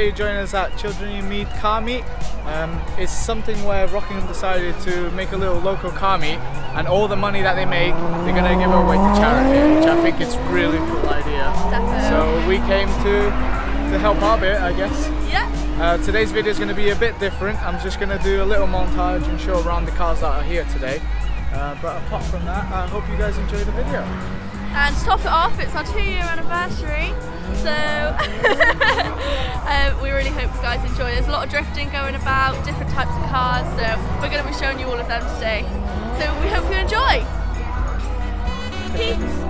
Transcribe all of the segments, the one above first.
today you're joining us at Children You Meet car meet. It's something where Rockingham decided to make a little local car meet, and all the money that they make, they're going to give away to charity, which I think is a really cool idea. Definitely. So we came to help our bit, I guess. Yeah. Today's video is going to be a bit different. I'm just going to do a little montage and show around the cars that are here today. But apart from that, I hope you guys enjoy the video. And to top it off, it's our 2-year anniversary, so we really hope you guys enjoy. There's a lot of drifting going about, different types of cars, so we're going to be showing you all of them today. So we hope you enjoy. Peace.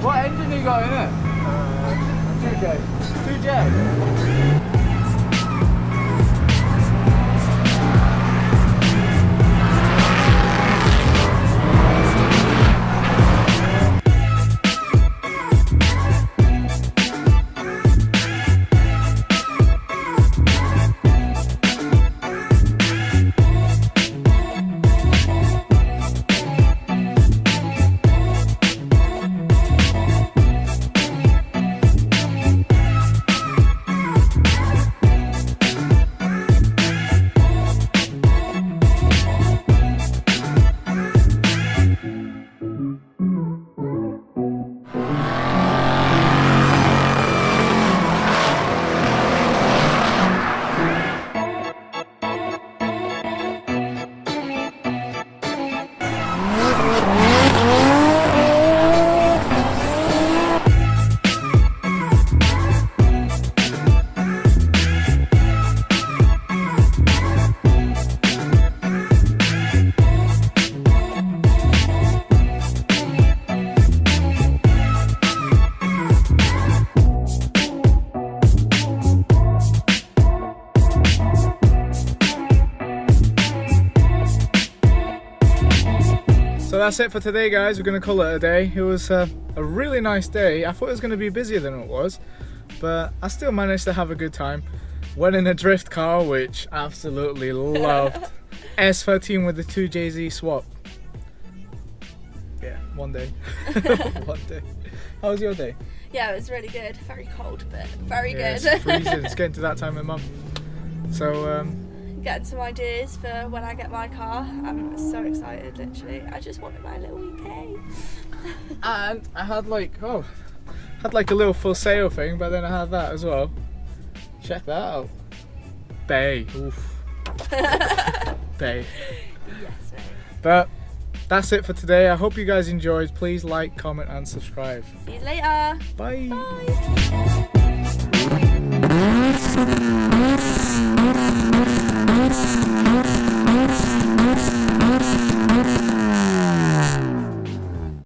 What engine you got in it? 2J. 2J? So that's it for today, guys. We're going to call it a day. It was a really nice day. I thought it was going to be busier than it was, but I still managed to have a good time. Went in a drift car, which I absolutely loved. S13 with the 2JZ swap. Yeah, one day. One day. How was your day? Yeah, it was really good. Very cold, but very Yeah, good. it's freezing. It's getting to that time of the month. So Getting some ideas for when I get my car. I'm so excited, literally. I just wanted my little UK. and I had like a little for sale thing, but then I had that as well. Check that out. Bay. Oof. Bay. Yes, mate. But that's it for today. I hope you guys enjoyed. Please like, comment and subscribe. See you later. Bye. Bye.